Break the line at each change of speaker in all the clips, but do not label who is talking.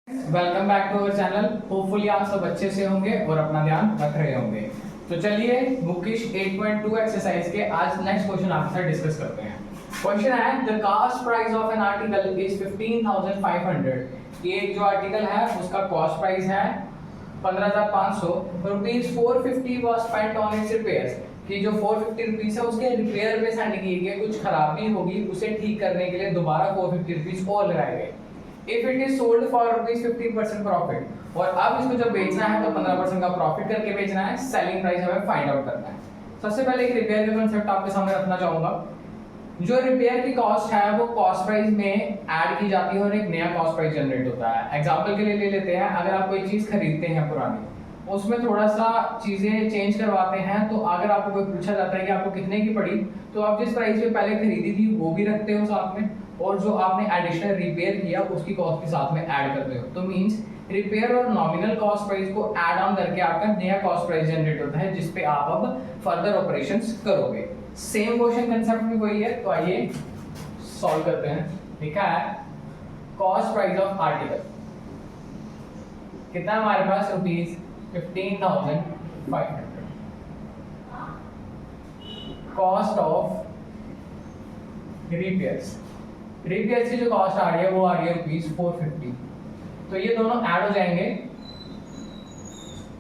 Welcome back to our channel. Hopefully आप सब अच्छे से होंगे और अपना ध्यान रख रहे होंगे। तो चलिए बुकिश 8.2 एक्सरसाइज के आज नेक्स्ट क्वेश्चन आपके साथ डिस्कस करते हैं। क्वेश्चन है the cost price of an article is 15,500। ये जो आर्टिकल है उसका कॉस्ट प्राइस है 15,500 rupees. 450 was spent on it's repairs. कि जो 450 रुपीज है उसके रिपेयर पे सेंड किए गए, कुछ खराबी होगी उसे ठीक करने के लिए दोबारा 450 रुपीज और लगाए गए। If it is sold for rupees 15% profit, और अब इसको जब बेचना है तो 15% का प्रॉफिट करके बेचना है। सेलिंग प्राइस हमें फाइंड आउट करना है। सबसे पहले एक रिपेयर का कांसेप्ट आपके सामने रखना चाहूंगा। जो रिपेयर की कॉस्ट है वो कॉस्ट प्राइस में ऐड की जाती है और एक नया कॉस्ट प्राइस जनरेट होता है। एग्जांपल के लिए ले लेते हैं, अगर आप कोई चीज खरीदते हैं पुरानी, उसमें थोड़ा सा चीजें चेंज करवाते हैं, तो अगर आपको कोई पूछा जाता है कि आपको कितने की पड़ी, तो आप जिस प्राइस पे पहले खरीदी थी वो भी रखते हो साथ में, और जो आपने एडिशनल रिपेयर किया उसकी कॉस्ट के साथ में ऐड करते हो। तो मींस रिपेयर और नॉमिनल कॉस्ट प्राइस को ऐड ऑन करके आपका नया कॉस्ट प्राइस जनरेट होता है, जिस पे आप अब फर्दर ऑपरेशंस करोगे। सेम क्वेश्चन कंसेप्ट में वही है, तो आइए सॉल्व करते हैं। लिखा है कॉस्ट प्राइस ऑफ आर्टिकल कितना हमारे पास, rupees 15,500। Cost of repairs, repairs की जो कॉस्ट आ रही है वो आ रही है रुपीज 450। तो ये दोनों ऐड हो जाएंगे।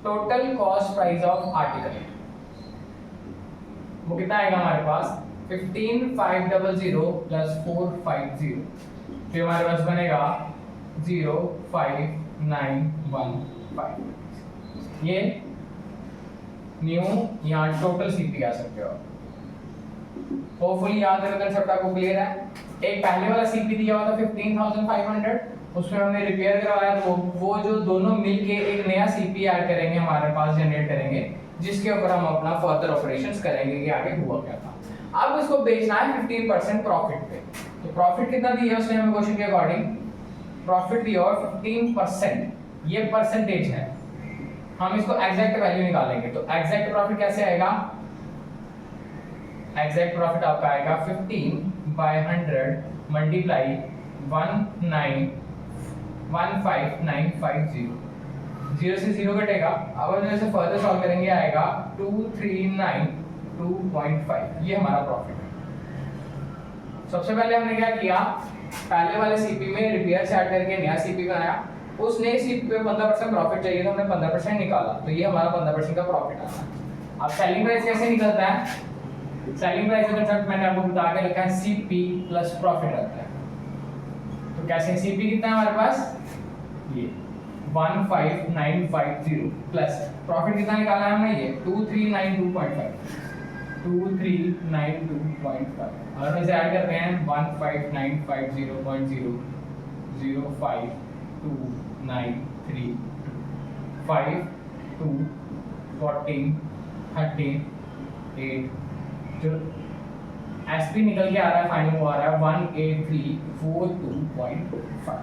Total cost price of article वो कितना आएगा हमारे पास, 15,500 प्लस 450, तो हमारे पास बनेगा 05915। ये न्यू यहाँ टोटल सीपी कह सकते हो। होपफुली याद है, कंसेप्ट आपको क्लियर है। एक पहले वाला सीपी दिया हुआ था 15,500, उसमें हमने रिपेयर करवाया, तो वो जो दोनों मिलके एक नया सीपी ऐड करेंगे, हमारे पास जनरेट करेंगे, जिसके ऊपर हम अपना फर्दर ऑपरेशंस करेंगे कि आगे हुआ क्या था। अब इसको बेचना है 15% प्रॉफिट पे। तो प्रॉफिट कितना दिया उसने हमें क्वेश्चन के अकॉर्डिंग, प्रॉफिट दिया और 15%, ये परसेंटेज है। हम इसको एग्जैक्ट वैल्यू निकालेंगे, तो एग्जैक्ट प्रॉफिट कैसे आएगा, एग्जैक्ट प्रॉफिट आपका आएगा 15/100 मल्टीप्लाई 1515950। 0 से 0 कटेगा। अब हम इसे फर्दर सॉल्व करेंगे, आएगा 2392.5। ये हमारा प्रॉफिट है। सबसे पहले हमने क्या किया, पहले वाले सीपी में रिपेयर से ऐड करके नया सीपी बनाया। उस नए सीपी पे 15% प्रॉफिट चाहिए, तो हमने 15% निकाला, तो ये हमारा 15% का प्रॉफिट आता है। अब सेलिंग प्राइस कैसे निकलता है, सेलिंग प्राइस का कंसेप्ट मैंने आपको बता के रखा है, सीपी प्लस प्रॉफिट आता है। तो कैसे, सीपी कितना है हमारे पास, ये 15950 प्लस प्रॉफिट कितना निकाला है हमने, ये 2392.5। 2392.5 और हम इसे ऐड करते हैं 15950.0052935 2 14 13 8 जो एसपी निकल के आ रहा है, फाइनल वो आ रहा है 18342.5।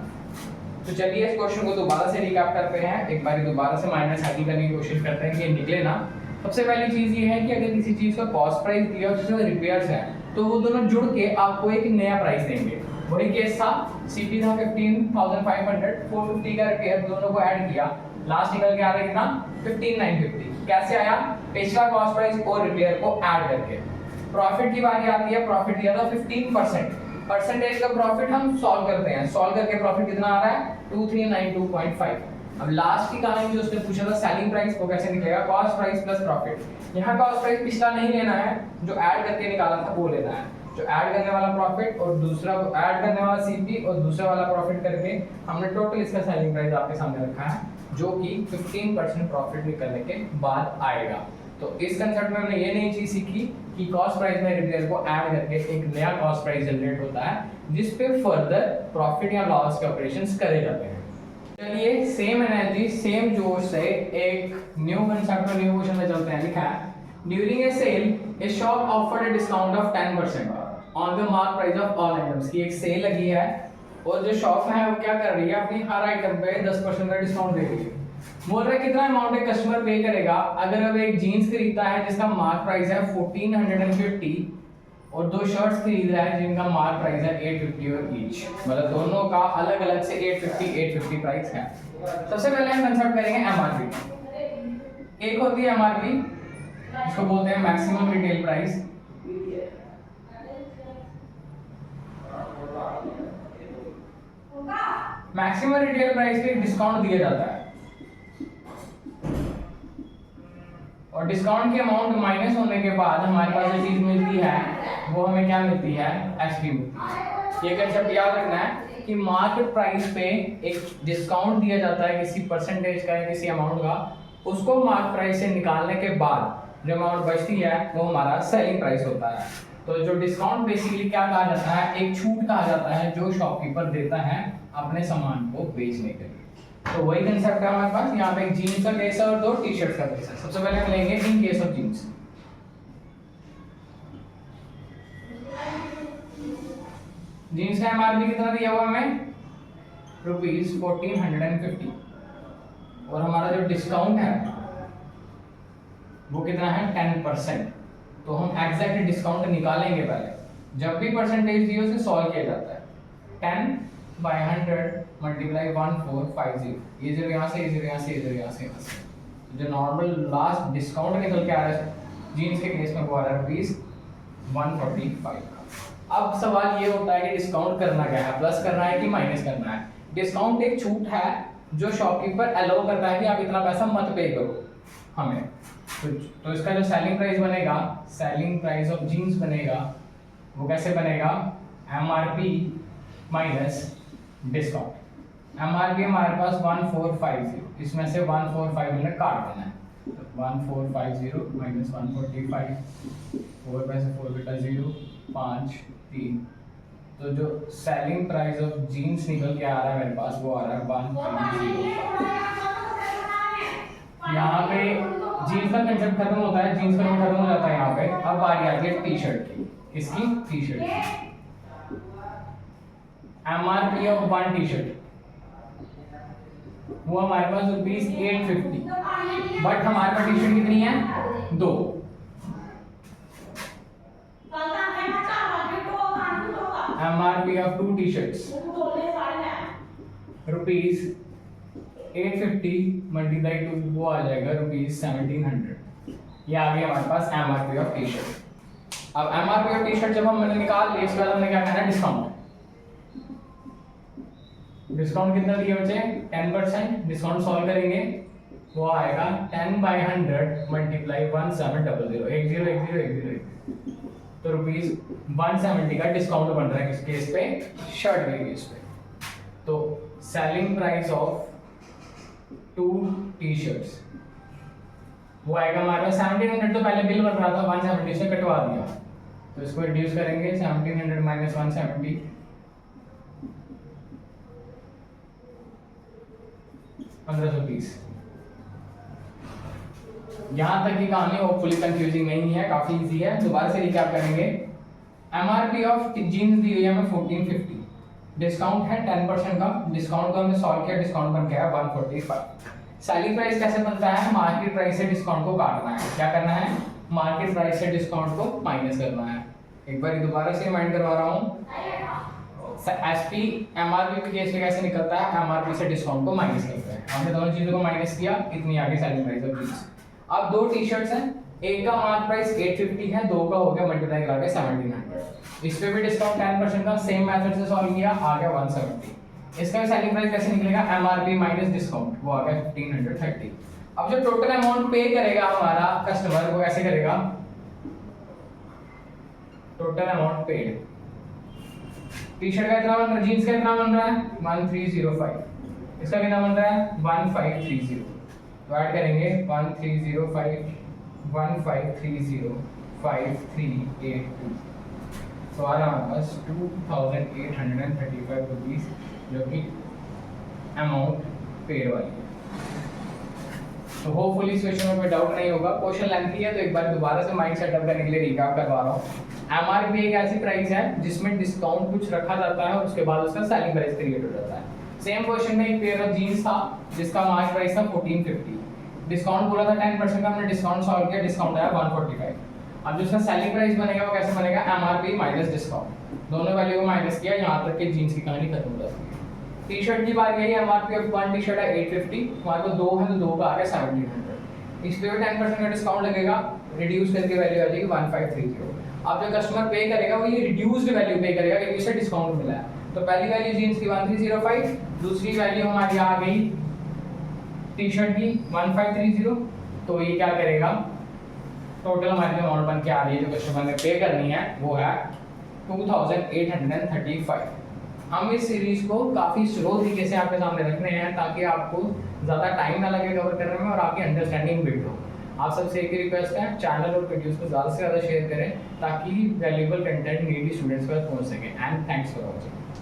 तो चलिए इस क्वेश्चन को दोबारा से रिकैप करते हैं, एक बार दोबारा से माइनस हैंडल करने की कोशिश करते हैं कि ये निकले ना। सबसे पहली चीज ये है कि अगर किसी चीज का कॉस्ट प्राइस दिया और जिसमें रिपेयर्स है, तो वो दोनों जुड़ के आपको एक नया प्राइस देंगे। वही केस था, सीपी था 15,500, 450 का रिपेयर, दोनों को ऐड किया, लास्ट निकल के आ रहा है कितना, 15,950। कैसे आया, पिछला कॉस्ट प्राइस और रिपेयर को ऐड करके। प्रॉफिट की बारी आती है, प्रॉफिट दिया था 15%, परसेंटेज का प्रॉफिट हम सॉल्व करते हैं, सॉल्व करके प्रॉफिट कितना आ रहा है 2392.5। अब लास्ट की कहानी जो उसने पूछा था सेलिंग प्राइस, वो कैसे निकलेगा, कॉस्ट प्राइस प्लस प्रॉफिट। यहाँ कॉस्ट प्राइस पिछला नहीं लेना है, जो ऐड करके निकाला था वो लेना है, जो ऐड करने वाला प्रॉफिट और दूसरा ऐड करने वाला सीपी और दूसरा वाला प्रॉफिट करके हमने टोटल इसका सेलिंग प्राइस आपके सामने रखा है, जो कि 15% प्रॉफिट निकलने के बाद आएगा। तो इस कंसेप्ट में हमने ये नई चीज सीखी कि कॉस्ट प्राइस में रिपेयर को ऐड करके एक नया कॉस्ट प्राइस जनरेट होता है, जिस पे फर्दर प्रॉफिट या लॉस के ऑपरेशंस करे जाते हैं। चलिए सेम एनर्जी सेम जोश से एक न्यू कंसेप्ट में न्यू क्वेश्चन में चलते हैं। लिखा है during a sale a shop offered a discount of 10% on the mark price of all items. की एक सेल लगी है और जो शॉप है वो क्या कर रही है, अपनी हर आइटम पे 10% का डिस्काउंट दे रही है। बोल रहा है कितना अमाउंट एक कस्टमर पे करेगा अगर अब एक जीन्स खरीदता है जिसका मार्क प्राइस है 1450 और दो शर्ट्स खरीद रहा है जिनका मार्क प्राइस है 850 और ईच, मतलब दोनों का अलग अलग से 850 प्राइस है। सबसे पहले हम कंसेप्ट करेंगे एमआरपी। एक होती है एमआरपी जिसको बोलते हैं maximum retail price, maximum retail price पे डिस्काउंट दिया जाता है और डिस्काउंट के अमाउंट माइनस होने के बाद हमारे पास जो चीज मिलती है वो हमें क्या मिलती है, एसपी मिलती है। ये कंसेप्ट याद रखना है कि मार्केट प्राइस पे एक डिस्काउंट दिया जाता है किसी परसेंटेज का या किसी अमाउंट का, उसको मार्केट प्राइस से निकालने के बाद जो अमाउंट बचती है वो हमारा सेलिंग प्राइस होता है। तो जो डिस्काउंट बेसिकली क्या कहा जाता है, एक छूट कहा जाता है जो शॉपकीपर देता है अपने सामान को बेचने के लिए। तो वही कंसेप्ट है हमारे पास। यहाँ पे एक जीन्स का केस है और दो टी शर्ट का केस है। सबसे पहले हम लेंगे in case of jeans. Jeans का एमआरपी कितना दिया हुआ हमें, ₹1450 और हमारा जो डिस्काउंट है वो कितना है, 10%। तो हम एग्जैक्ट डिस्काउंट निकालेंगे पहले। जब भी परसेंटेज दी उसे सॉल्व किया जाता है। 10/100 मल्टीप्लाई 1450, ये जो यहाँ से, ये जो यहाँ से, ये जो यहाँ से, जो नॉर्मल लास्ट डिस्काउंट निकल के आ रहा है जीन्स के केस में वो आ रहा है ₹145। अब सवाल ये होता है कि डिस्काउंट करना क्या है, प्लस करना है कि माइनस करना है। डिस्काउंट एक छूट है जो शॉपकीपर अलाउ करता है कि आप इतना पैसा मत पे करो हमें। तो इसका जो सेलिंग प्राइस बनेगा, सेलिंग प्राइस ऑफ जीन्स बनेगा, वो कैसे बनेगा, एमआरपी माइनस डिस्काउंट। एमआरपी हमारे पास 1450, इसमें से 145 हमने काट देना है। 1450 माइनस 145, 4 पैसे 4 बेटा 0, 5 3। तो जो सेलिंग प्राइस ऑफ जीन्स निकल के आ रहा है मेरे पास वो आ रहा है 130। यहाँ पे जीन्स का कंसेप्ट खत्म होता है, जीन्स का खत्म हो जाता है यहाँ पे। अब बारी आती है टी शर्ट की। इसकी टी शर्ट की MRP of one T shirt वो हमारे पास ₹850, बट हमारे पास टी शर्ट कितनी है, 2। MRP of 2 T shirts ₹850 multiply 2 वो आ जाएगा ₹1700। ये आ गया हमारे पास एमआरपी ऑफ टी शर्ट। अब एमआरपी ऑफ टी शर्ट जब हमने निकाल लिया, इसके बाद हमने क्या करना है, डिस्काउंट। डिस्काउंट कितना दिया बच्चे, 10%। डिस्काउंट सॉल्व करेंगे वो आएगा 10/100 मल्टीप्लाई 1700, 101010। तो ₹170 का डिस्काउंट बन रहा है किस केस पे, शर्ट के केस पे। तो selling price of 2 T shirts वो आएगा हमारे पास 1700। तो पहले बिल बन रहा था 170 से कटवा दिया, तो इसको रिड्यूस करेंगे 1700 माइनस 170, 1530। यहाँ तक की कहानी होपफुली कंफ्यूजिंग नहीं है, काफी इजी है। दोबारा से रिकैप करेंगे। एमआरपी ऑफ जीन्स दी हुई है हमें 1450, डिस्काउंट है 10% का। डिस्काउंट को हमने सॉल्व किया, डिस्काउंट बन गया 145। सेलिंग प्राइस कैसे बनता है, मार्केट प्राइस से डिस्काउंट को काटना है। क्या करना है, मार्केट प्राइस से डिस्काउंट को माइनस करना है। एक बार दोबारा से रिमाइंड करवा रहा हूँ, एसपी एमआरपी के केस में कैसे निकलता है, एमआरपी से डिस्काउंट को माइनस करता है। हमने दोनों चीजों को माइनस किया, इतनी आगे सेलिंग प्राइस ऑफ जीन्स। अब 2 टी शर्ट्स हैं, एक का मार्क प्राइस 850 है, 2 का हो गया मल्टीप्लाई करा के 1700। इस पे भी डिस्काउंट 10% का, सेम मेथड से सॉल्व किया, आ गया 170। इसका सेलिंग प्राइस कैसे निकलेगा, एमआरपी माइनस डिस्काउंट, वो आ गया 1530। अब जो टोटल अमाउंट पे करेगा हमारा कस्टमर वो कैसे करेगा, total amount paid. T shirt का कितना बन रहा है, जीन्स का कितना बन रहा है 1305, इसका कितना बन रहा है 1530। तो ऐड करेंगे 1305 1530 5382। तो आ रहा हमारे पास 2835 रुपीज, जो कि अमाउंट पेड वाली है। तो होपफुली इस क्वेश्चन में कोई डाउट नहीं होगा। क्वेश्चन लेंथी है तो एक बार दोबारा से माइंड सेटअप करने के लिए रिकैप करवा रहा हूँ। एमआरपी एक ऐसी प्राइस है जिसमें डिस्काउंट कुछ रखा जाता है और उसके बाद उसका सेलिंग प्राइस क्रिएट हो जाता है। सेम क्वेश्चन में एक पेयर ऑफ जीन्स था जिसका मार्केट प्राइस था 1450, डिस्काउंट बोला था 10% का, हमने डिस्काउंट सॉल्व किया, डिस्काउंट आया 145। अब जो उसका सेलिंग प्राइस बनेगा वो कैसे बनेगा, एमआरपी माइनस डिस्काउंट, दोनों वैल्यू को माइनस किया, यहाँ तक कि जीन्स की कहानी खत्म हो जाती है। टी शर्ट की बात यही है, MRP of one T shirt है 850, हमारे को 2 है तो 2 का आ गया 1700, इस पे 10% का डिस्काउंट लगेगा, रिड्यूस करके वैल्यू आ जाएगी 1530। अब जो कस्टमर पे करेगा वो ये रिड्यूस्ड वैल्यू पे करेगा क्योंकि उसे डिस्काउंट मिला है। तो पहली वैल्यू जीन्स की 1305, दूसरी वैल्यू हमारी आ गई टी शर्ट की 1530। तो ये क्या करेगा, टोटल हमारी जो अमाउंट बन के आ रही है जो कस्टमर ने पे करनी है वो है 2835। हम इस सीरीज को काफ़ी स्लो तरीके से आपके सामने रखने हैं ताकि आपको ज़्यादा टाइम ना लगे कवर करने में और आपकी अंडरस्टैंडिंग बिल्ड हो। आप सबसे एक ही रिक्वेस्ट है, चैनल और वीडियोस को ज़्यादा से ज़्यादा शेयर करें ताकि वैल्यूएबल कंटेंट नीडी स्टूडेंट्स के पास पहुंच सके। And thanks for watching.